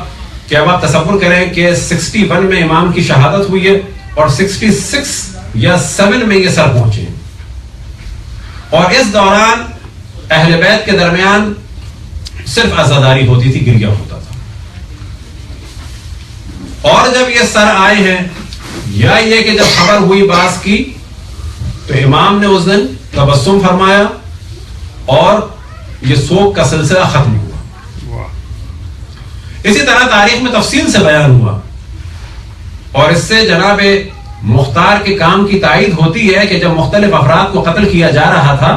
کہ اب آپ تصور کریں کہ 61 میں امام کی شہادت ہوئی ہے اور 66 یا 7 میں یہ سر پہنچے, اور اس دوران اہل بیت کے درمیان صرف عزاداری ہوتی تھی, گریہ ہوتا تھا. اور جب یہ سر آئے ہیں یا یہ کہ جب خبر ہوئی باس کی تو امام نے اس دن تبسم فرمایا اور یہ سوگ کا سلسلہ ختم ہوا. اسی طرح تاریخ میں تفصیل سے بیان ہوا اور اس سے جناب مختار کے کام کی تائید ہوتی ہے کہ جب مختلف افراد کو قتل کیا جا رہا تھا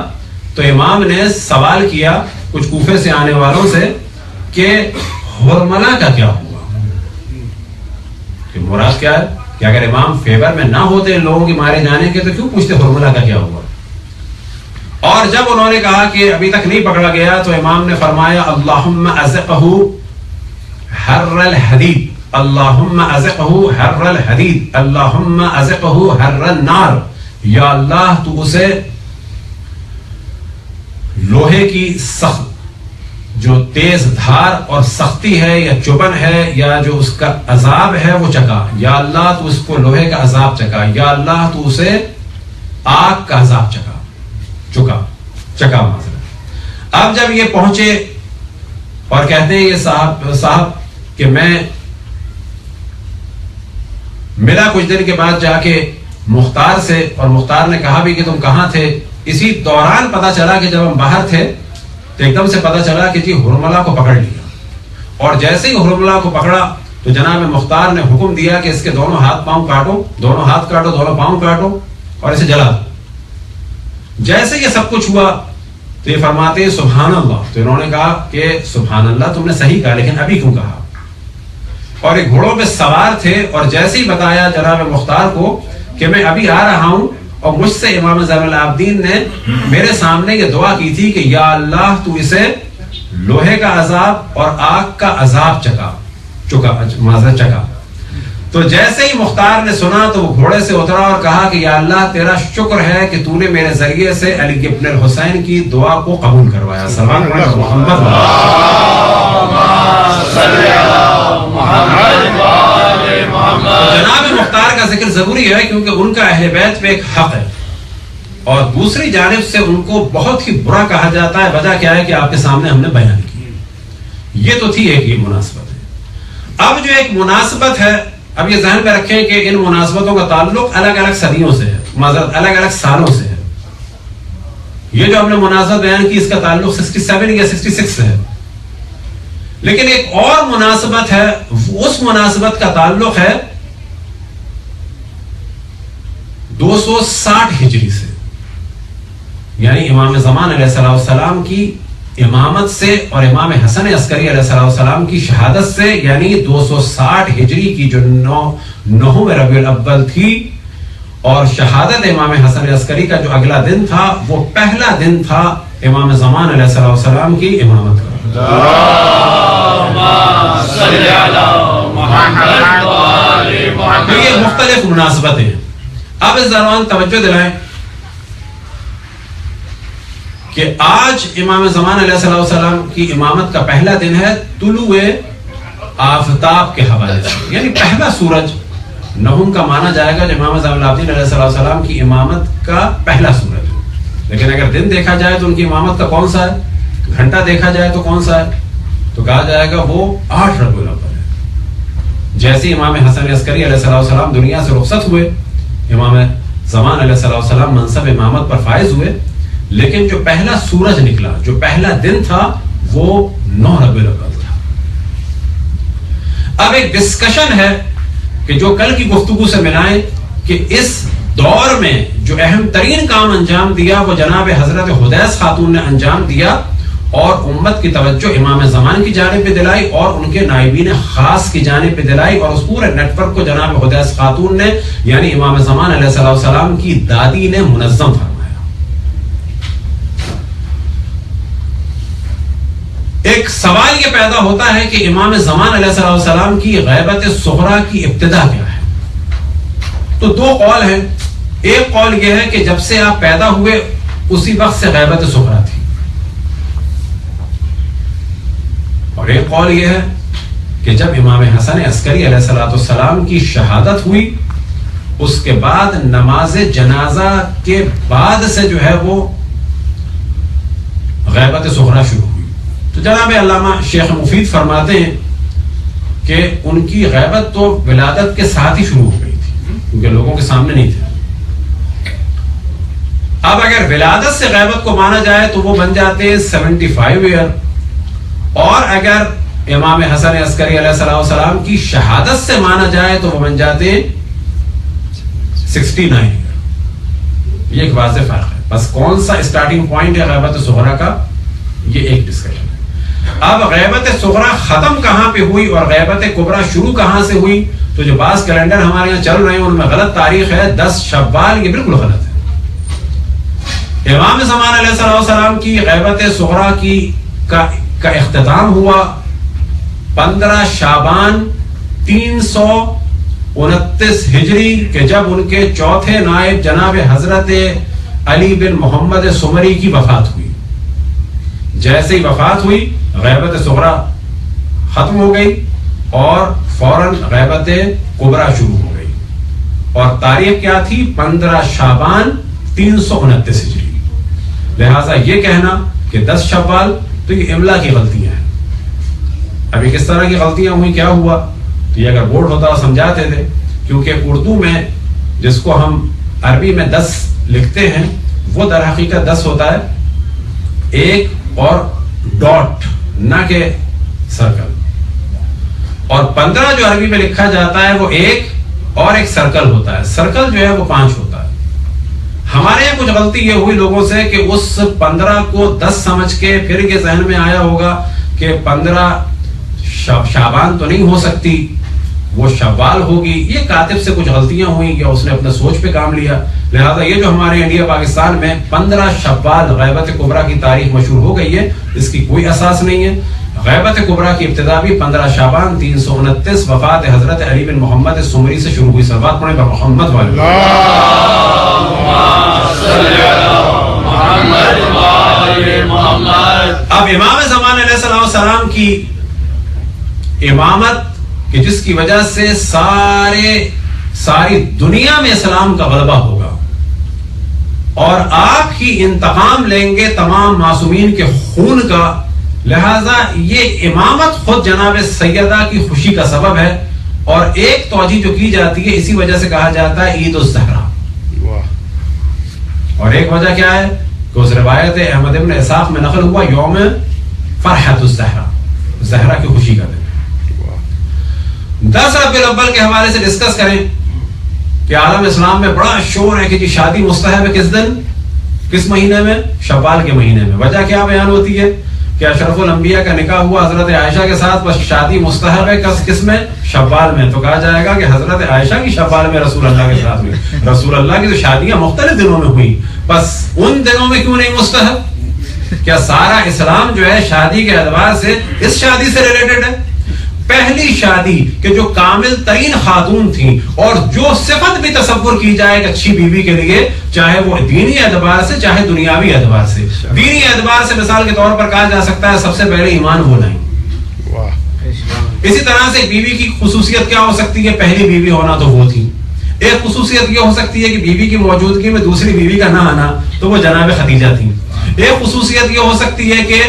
تو امام نے سوال کیا کچھ کوفے سے آنے والوں سے کہ حرملہ کا کیا ہوا, کہ مراد کیا ہے کہ اگر امام فیور میں نہ ہوتے ان لوگوں کے مارے جانے کے تو کیوں پوچھتے حرملہ کا کیا ہوا. اور جب انہوں نے کہا کہ ابھی تک نہیں پکڑا گیا تو امام نے فرمایا اللہم ازقہ حر الحدید, اللہم ازقہ حر الحدید, اللہم ازقہ حر النار, یا اللہ تو اسے لوہے کی سخت جو تیز دھار اور سختی ہے یا چبن ہے یا جو اس کا عذاب ہے وہ چکا, یا اللہ تو اس کو لوہے کا عذاب چکا, یا اللہ تو اسے آگ کا عذاب چکا معذرت. اب جب یہ پہنچے اور کہتے ہیں یہ صاحب کہ میں ملا کچھ دن کے بعد جا کے مختار سے, اور مختار نے کہا بھی کہ تم کہاں تھے. اسی دوران پتا چلا کہ جب ہم باہر تھے تو ایک دم سے پتا چلا کہ جی حرملہ کو پکڑ لیا, اور جیسے ہی حرملہ کو پکڑا تو جناب مختار نے حکم دیا کہ اس کے دونوں ہاتھ پاؤں کاٹو, دونوں ہاتھ کاٹو, دونوں پاؤں کاٹو اور اسے جلا دو. جیسے یہ سب کچھ ہوا تو یہ فرماتے سبحان اللہ, تو انہوں نے کہا کہ سبحان اللہ تم نے صحیح کہا لیکن ابھی کیوں کہا. اور ایک گھوڑوں پہ سوار تھے اور جیسے ہی بتایا جناب مختار کو کہ میں ابھی آ رہا ہوں, اور مجھ سے امام زین العابدین نے میرے سامنے یہ دعا کی تھی کہ یا اللہ تو اسے لوہے کا عذاب اور آگ کا عذاب چکا. تو جیسے ہی مختار نے سنا تو وہ گھوڑے سے اترا اور کہا کہ یا اللہ تیرا شکر ہے کہ تو نے میرے ذریعے سے علی ابن الحسین کی دعا کو قبول کروایا. سلام محمد جناب مختار کا ذکر ضروری ہے کیونکہ ان کا اہل بیت پہ ایک حق ہے, اور دوسری جانب سے ان کو بہت ہی برا کہا جاتا ہے. وجہ کیا ہے کہ آپ کے سامنے ہم نے بیان کی. یہ تو تھی ایک مناسبت ہے. اب جو ایک مناسبت ہے, اب یہ ذہن میں رکھیں کہ ان مناسبتوں کا تعلق الگ الگ صدیوں سے ہے, معذرت الگ الگ سالوں سے ہے. یہ جو ہم نے مناسبت بیان کی اس کا تعلق 67 یا 66 سے ہے, لیکن ایک اور مناسبت ہے, اس مناسبت کا تعلق ہے 260 ہجری سے, یعنی امام زمان علیہ السلام کی امامت سے اور امام حسن عسکری علیہ السلام کی شہادت سے, یعنی 260 ہجری کی جو 9 ربیع الاول تھی, اور شہادت امام حسن عسکری کا جو اگلا دن تھا وہ پہلا دن تھا امام زمان علیہ السلام کی امامت کا. یہ مختلف مناسبتیں ہیں. اب اس دوران توجہ دلائیں کہ آج امام زمان علیہ السلام کی امامت کا پہلا دن ہے طلوع آفتاب کے حوالے سے, یعنی پہلا سورج. نہم کا مانا جائے گا جو امام زین العابدین علیہ السلام کی امامت کا پہلا سورج, لیکن اگر دن دیکھا جائے تو ان کی امامت کا کون سا ہے, گھنٹہ دیکھا جائے تو کون سا ہے, تو کہا جائے گا وہ 8 ربیع الاول ہے. جیسے امام حسن عسکری علیہ السلام دنیا سے رخصت ہوئے, امام زمان علیہ السلام منصب امامت پر فائز ہوئے, لیکن جو پہلا سورج نکلا, جو پہلا دن تھا وہ 9 ربیع الاول تھا. اب ایک ڈسکشن ہے کہ جو کل کی گفتگو سے ملائیں کہ اس دور میں جو اہم ترین کام انجام دیا وہ جناب حضرت حدیث خاتون نے انجام دیا اور امت کی توجہ امام زمان کی جانب پہ دلائی اور ان کے نائبین خاص کی جانب پہ دلائی، اور اس پورے نیٹ ورک کو جناب حدیث خاتون نے یعنی امام زمان علیہ السلام کی دادی نے منظم فرمایا۔ ایک سوال یہ پیدا ہوتا ہے کہ امام زمان علیہ السلام کی غیبت صغریٰ کی ابتدا کیا ہے؟ تو دو قول ہیں۔ ایک قول یہ ہے کہ جب سے آپ پیدا ہوئے اسی وقت سے غیبت صغریٰ تھی، اور ایک قول یہ ہے کہ جب امام حسن عسکری علیہ السلام کی شہادت ہوئی اس کے بعد نماز جنازہ کے بعد سے جو ہے وہ غیبت صغریٰ شروع ہوئی۔ تو جناب علامہ شیخ مفید فرماتے ہیں کہ ان کی غیبت تو ولادت کے ساتھ ہی شروع ہو گئی تھی کیونکہ لوگوں کے سامنے نہیں تھے۔ اب اگر ولادت سے غیبت کو مانا جائے تو وہ بن جاتے 75 ایئر، اور اگر امام حسن عسکری علیہ السلام کی شہادت سے مانا جائے تو وہ بن جاتے 69 ایئر۔ یہ ایک واضح فرق ہے، بس کون سا اسٹارٹنگ پوائنٹ ہے غیبت صغریٰ کا، یہ ایک ڈسکشن ہے۔ اب غیبت صغریٰ ختم کہاں پہ ہوئی اور غیبت کبریٰ شروع کہاں سے ہوئی؟ تو جو بعض کیلنڈر ہمارے یہاں چل رہے ہیں ان میں غلط تاریخ ہے 10 شوال، یہ بالکل غلط ہے۔ امام زمان علیہ السلام کی غیبت صغریٰ کا اختتام ہوا 15 شعبان 329 ہجری کہ جب ان کے چوتھے نائب جناب حضرت علی بن محمد سمری کی وفات ہوئی۔ جیسے ہی وفات ہوئی غیبت صغریٰ ختم ہو گئی اور فوراً غیبت کبریٰ شروع ہو گئی، اور تاریخ کیا تھی؟ 15 شعبان 329 ہجری۔ لہٰذا یہ کہنا کہ 10 شوال تو یہ املا کی غلطیاں ہیں۔ ابھی کس طرح کی غلطیاں ہوئی، کیا ہوا؟ تو یہ اگر بورڈ ہوتا سمجھاتے تھے، کیونکہ اردو میں جس کو ہم عربی میں 10 لکھتے ہیں وہ در حقیقت 10 ہوتا ہے ایک اور ڈاٹ، نہ کہ سرکل، اور 15 جو عربی میں لکھا جاتا ہے وہ ایک اور ایک سرکل ہوتا ہے، سرکل جو ہے وہ 5 ہوتا ہے۔ ہمارے یہاں کچھ غلطی یہ ہوئی لوگوں سے کہ اس 15 کو 10 سمجھ کے پھر یہ ذہن میں آیا ہوگا کہ 15 شعبان تو نہیں ہو سکتی، وہ شوال ہوگی۔ یہ کاتب سے کچھ غلطیاں ہوئیں یا اس نے اپنے سوچ پہ کام لیا، لہذا یہ جو ہمارے انڈیا پاکستان میں 15 شوال غیبت کبریٰ کی تاریخ مشہور ہو گئی ہے، اس کی کوئی اساس نہیں ہے۔ غیبت کبریٰ کی ابتدا بھی 15 شعبان 329 وفات حضرت علی بن محمد سمری سے شروع ہوئی۔ صلوات پڑھیں محمد والے۔ اب امام زمان علیہ السلام کی امامت کہ جس کی وجہ سے ساری دنیا میں اسلام کا غلبہ ہوگا اور آپ ہی انتقام لیں گے تمام معصومین کے خون کا، لہذا یہ امامت خود جناب سیدہ کی خوشی کا سبب ہے، اور ایک توجہ جو کی جاتی ہے اسی وجہ سے کہا جاتا ہے عید الزہرا، اور ایک وجہ کیا ہے کہ اس روایت احمد ابن اسحاق میں نقل ہوا یوم فرحت الزہرا، زہرا کی خوشی کا دن۔ 10 ربیع الاول کے حوالے سے ڈسکس کریں کہ عالم اسلام میں بڑا شور ہے کہ جی شادی مستحب ہے، کس دن، کس مہینے میں؟ شوال کے مہینے میں۔ وجہ کیا بیان ہوتی ہے کہ اشرف الانبیاء کا نکاح ہوا حضرت عائشہ کے ساتھ، بس شادی مستحب ہے کس میں؟ شوال میں۔ تو کہا جائے گا کہ حضرت عائشہ کی شوال میں رسول اللہ کے ساتھ ہوئی، رسول اللہ کی تو شادیاں مختلف دنوں میں ہوئی، بس ان دنوں میں کیوں نہیں مستحب؟ کیا سارا اسلام جو ہے شادی کے اعتبار سے اس شادی سے ریلیٹڈ ہے؟ پہلی شادی کہ جو کامل ترین خاتون تھی اور جو صفت بھی تصور کی جائے ایک اچھی بیوی کے لیے، چاہے وہ دینی اعتبار سے چاہے دنیاوی اعتبار سے، دینی اعتبار سے مثال کے طور پر کہا جا سکتا ہے سب سے پہلے ایمان وہ لائیں۔ اسی طرح سے بیوی کی خصوصیت کیا ہو سکتی ہے؟ پہلی بیوی ہونا تو وہ تھی۔ ایک خصوصیت یہ ہو سکتی ہے کہ بیوی کی موجودگی میں دوسری بیوی کا نہ آنا، تو وہ جناب خدیجہ تھی۔ ایک خصوصیت یہ ہو سکتی ہے کہ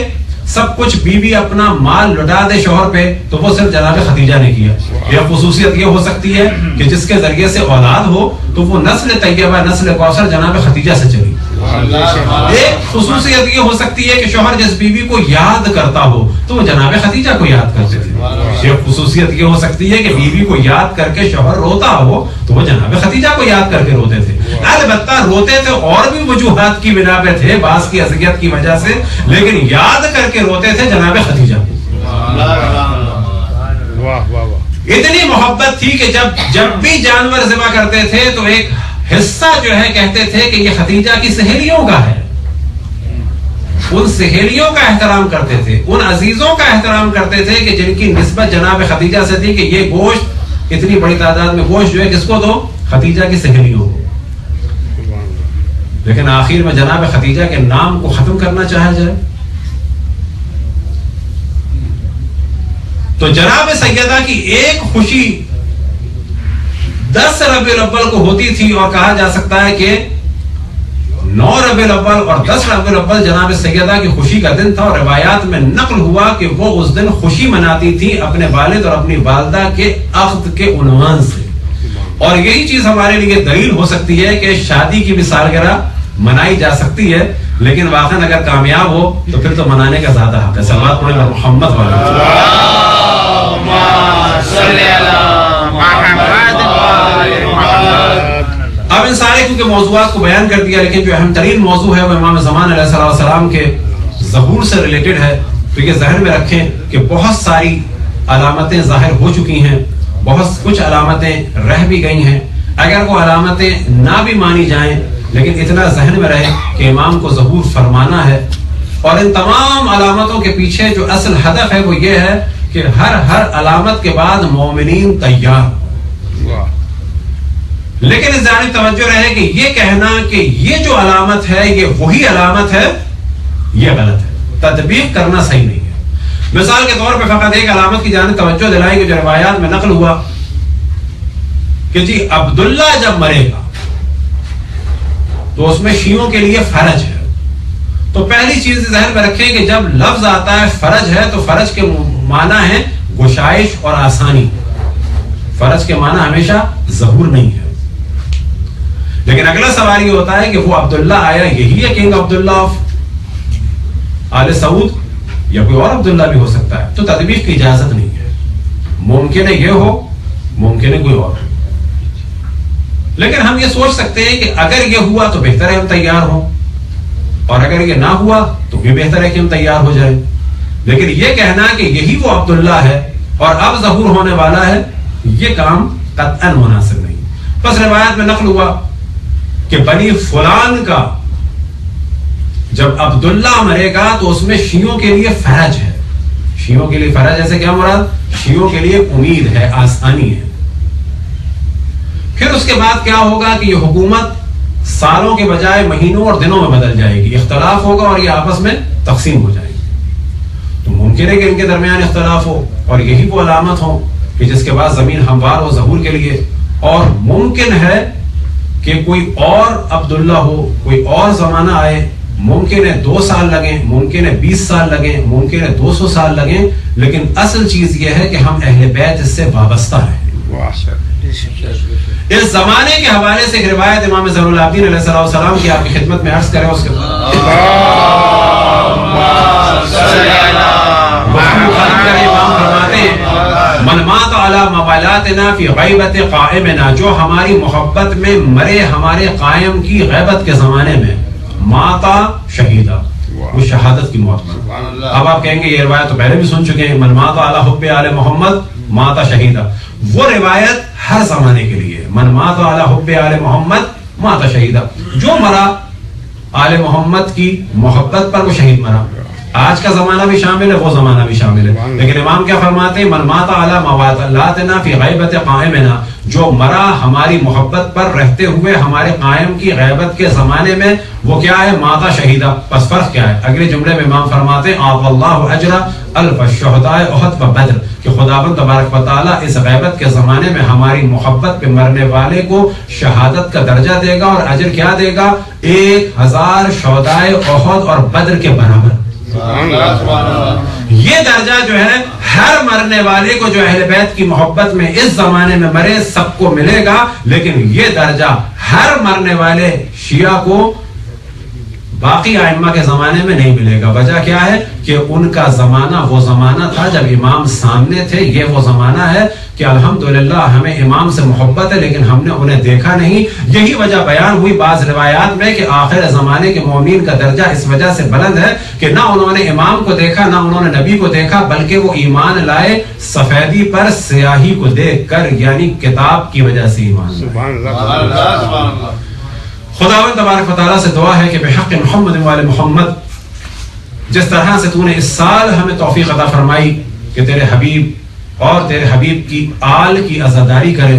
سب کچھ بیوی اپنا مال لٹا دے شوہر پہ، تو وہ صرف جناب خدیجہ نے کیا۔ یہ خصوصیت یہ ہو سکتی ہے کہ جس کے ذریعے سے اولاد ہو تو وہ نسل طیبہ نسل کوثر جناب خدیجہ سے چلی۔ ایک خصوصیت یہ ہو سکتی ہے کہ شوہر جس بیوی کو یاد کرتا ہو تو وہ جناب خدیجہ کو یاد کرتے تھے. ایک خصوصیت یہ ہو سکتی ہے کہ بیوی کو یاد کر کے شوہر روتا ہو تو وہ جناب خدیجہ کو یاد کر کے روتے تھے. البتہ روتے تھے اور بھی وجوہات کی بنا پہ تھے, بعض کی اذیت کی وجہ سے, لیکن یاد کر کے روتے تھے جناب خدیجہ کو. اتنی محبت تھی کہ جب بھی جانور ذبح کرتے تھے تو ایک حصہ جو ہے کہتے تھے کہ یہ خدیجہ کی سہیلیوں کا ہے. ان سہیلیوں کا احترام کرتے تھے, ان عزیزوں کا احترام کرتے تھے کہ جن کی نسبت جناب خدیجہ سے تھی کہ یہ گوشت, اتنی بڑی تعداد میں گوشت جو ہے کس کو دو, خدیجہ کی سہیلیوں کو. لیکن آخر میں جناب خدیجہ کے نام کو ختم کرنا چاہا جائے تو جناب سیدہ کی ایک خوشی 10 ربیع الاول کو ہوتی تھی, اور کہا جا سکتا ہے کہ 9 ربیع الاول اور 10 ربیع الاول جناب سیدہ کی خوشی کا دن تھا. اور روایات میں نقل ہوا کہ وہ اس دن خوشی مناتی تھی اپنے والد اور اپنی والدہ کے عقد کے عنوان سے. اور یہی چیز ہمارے لیے دلیل ہو سکتی ہے کہ شادی کی بھی سالگرہ منائی جا سکتی ہے, لیکن واقعا اگر کامیاب ہو تو پھر تو منانے کا زیادہ حق ہے. صلوات پڑھیں محمد اب ان سارے کیونکہ موضوعات کو بیان کر دیا, لیکن جو اہم ترین موضوع ہے وہ امام زمان علیہ السلام کے ظہور سے ریلیٹڈ ہے. تو یہ ذہن میں رکھیں کہ بہت ساری علامتیں ظاہر ہو چکی ہیں, بہت کچھ علامتیں رہ بھی گئی ہیں. اگر وہ علامتیں نہ بھی مانی جائیں لیکن اتنا ذہن میں رہے کہ امام کو ظہور فرمانا ہے, اور ان تمام علامتوں کے پیچھے جو اصل ہدف ہے وہ یہ ہے کہ ہر علامت کے بعد مومنین تیار. لیکن اس جانب توجہ رہے کہ یہ کہنا کہ یہ جو علامت ہے یہ وہی علامت ہے, یہ غلط ہے, تطبیق کرنا صحیح نہیں ہے. مثال کے طور پہ فقط ایک علامت کی جانب توجہ دلائی کہ جو روایات میں نقل ہوا کہ جی عبداللہ جب مرے گا تو اس میں شیعوں کے لیے فرج ہے. تو پہلی چیز ذہن میں رکھیں کہ جب لفظ آتا ہے فرج ہے تو فرج کے معنی ہے گشائش اور آسانی. فرج کے معنی ہمیشہ ظہور نہیں ہے. لیکن اگلا سوال یہ ہوتا ہے کہ وہ عبداللہ آیا یہی ہے کنگ عبداللہ آف آل سعود یا کوئی اور عبداللہ بھی ہو سکتا ہے, تو تطبیق کی اجازت نہیں ہے. ممکن ہے یہ ہو, ممکن ہے کوئی اور. لیکن ہم یہ سوچ سکتے ہیں کہ اگر یہ ہوا تو بہتر ہے ہم تیار ہوں, اور اگر یہ نہ ہوا تو بھی بہتر ہے کہ ہم تیار ہو جائیں. لیکن یہ کہنا کہ یہی وہ عبداللہ ہے اور اب ظہور ہونے والا ہے, یہ کام قطعاً مناسب نہیں. بس روایت میں نقل ہوا کہ بنی فلان کا جب عبداللہ مرے گا تو اس میں شیعوں کے لیے فرج ہے. شیعوں کے لیے فرج ایسے کیا مراد, شیعوں کے لیے امید ہے, آسانی ہے. پھر اس کے بعد کیا ہوگا کہ یہ حکومت سالوں کے بجائے مہینوں اور دنوں میں بدل جائے گی, اختلاف ہوگا اور یہ آپس میں تقسیم ہو جائے گی. تو ممکن ہے کہ ان کے درمیان اختلاف ہو اور یہی وہ علامت ہو کہ جس کے بعد زمین ہموار ہو ظہور کے لیے. اور ممکن ہے کہ کوئی اور عبداللہ ہو, کوئی اور زمانہ آئے, ممکن ہے 2 سال لگیں, ممکن ہے 20 سال لگیں, ممکن ہے 200 سال لگیں, لیکن اصل چیز یہ ہے کہ ہم اہل بیت اس سے وابستہ ہیں. اس زمانے کے حوالے سے ایک روایت امام زین العابدین علیہ السلام کی آپ کی خدمت میں عرض کریں. اس کے من مات علی موالاتنا فی غیبت قائمنا, جو ہماری محبت میں مرے ہمارے قائم کی غیبت کے زمانے میں, ماتا شہیدہ, وہ شہادت کی موت. اب آپ کہیں گے یہ روایت تو پہلے بھی سن چکے ہیں, من مات علی حب آل محمد ماتا شہیدہ. وہ روایت ہر زمانے کے لیے, من مات علی حب آل محمد ماتا شہیدہ, جو مرا آل محمد کی محبت پر وہ شہید مرا. آج کا زمانہ بھی شامل ہے, وہ زمانہ بھی شامل ہے. لیکن امام کیا فرماتے ہیں, من مات علی موالاتنا فی غیبت قائمنا, جو مرا ہماری محبت پر رہتے ہوئے ہمارے قائم کی غیبت کے زمانے میں, وہ کیا ہے, ماتا شہیدہ. بس فرق کیا ہے, اگلے جملے میں امام فرماتے ہیں اعطى اللہ اجر الف الشہداء احد و بدر, کہ خداوند تبارک و تعالیٰ اس غیبت کے زمانے میں ہماری محبت پہ مرنے والے کو شہادت کا درجہ دے گا, اور اجر کیا دے گا, 1000 شہداء احد اور بدر کے برابر. یہ درجہ جو ہے ہر مرنے والے کو جو اہل بیت کی محبت میں اس زمانے میں مرے سب کو ملے گا, لیکن یہ درجہ ہر مرنے والے شیعہ کو باقی ائمہ کے زمانے میں نہیں ملے گا. وجہ کیا ہے کہ ان کا زمانہ وہ زمانہ تھا جب امام سامنے تھے. یہ وہ زمانہ ہے کہ الحمدللہ ہمیں امام سے محبت ہے لیکن ہم نے انہیں دیکھا نہیں. یہی وجہ بیان ہوئی بعض روایات میں کہ آخر زمانے کے مومنین کا درجہ اس وجہ سے بلند ہے کہ نہ انہوں نے امام کو دیکھا نہ انہوں نے نبی کو دیکھا, بلکہ وہ ایمان لائے سفیدی پر سیاہی کو دیکھ کر, یعنی کتاب کی وجہ سے ایمان لائے. خداوند تبارک و تعالیٰ سے دعا ہے کہ بحق محمد وآل محمد جس طرح سے تو نے اس سال ہمیں توفیق عطا فرمائی کہ تیرے حبیب اور تیرے حبیب کی آل کی عزاداری کرے,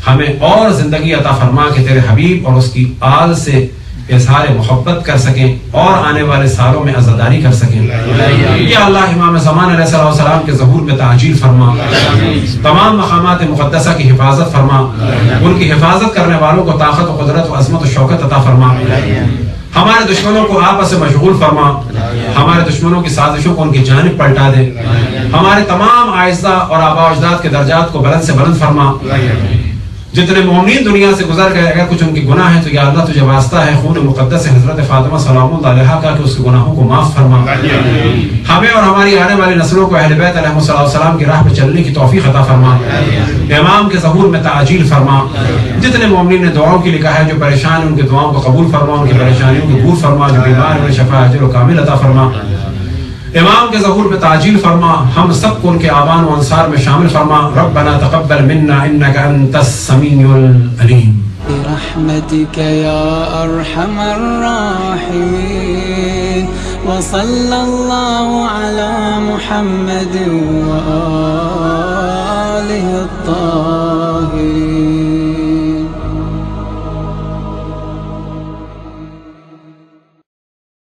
ہمیں اور زندگی عطا فرما کہ تیرے حبیب اور اس کی آل سے اظہار محبت کر سکیں اور آنے والے سالوں میں عزاداری کر سکیں. یا اللہ امام زمان علیہ السلام کے ظہور میں تعجیل فرما, تمام مقامات مقدسہ کی حفاظت فرما, ان کی حفاظت کرنے والوں کو طاقت و قدرت و عظمت و شوکت عطا فرما, ہمارے دشمنوں کو آپس سے مشغول فرما, ہمارے دشمنوں کی سازشوں کو ان کی جانب پلٹا دے, ہمارے تمام اعزاء اور آباء و اجداد کے درجات کو بلند سے بلند فرما. جتنے مومنین دنیا سے گزر گئے اگر کچھ ان کے گناہ ہیں تو یا اللہ تجھے واسطہ ہے خون مقدس حضرت فاطمہ سلام اللہ علیہا کا کہ اس کے گناہوں کو معاف فرما. ہمیں اور ہماری آنے والی نسلوں کو اہل بیت علیہ السلام کی راہ پہ چلنے کی توفیق عطا فرما, امام کے ظہور میں تعجیل فرما. جتنے مومنین نے دعاؤں کے لیے کہا ہے جو پریشان ہیں ان کی دعاؤں کو قبول فرما, ان کی پریشانیوں کو دور فرما, جو بیمار ہیں شفا اجر و کامل عطا فرما. امام کے ظہور میں تعجیل فرما, ہم سب کو ان کے آبان و انصار میں شامل فرما. ربنا تقبل منا انك انت السميع العليم برحمتك يا ارحم الراحمين وصلى الله على محمد وآله الطاهرين.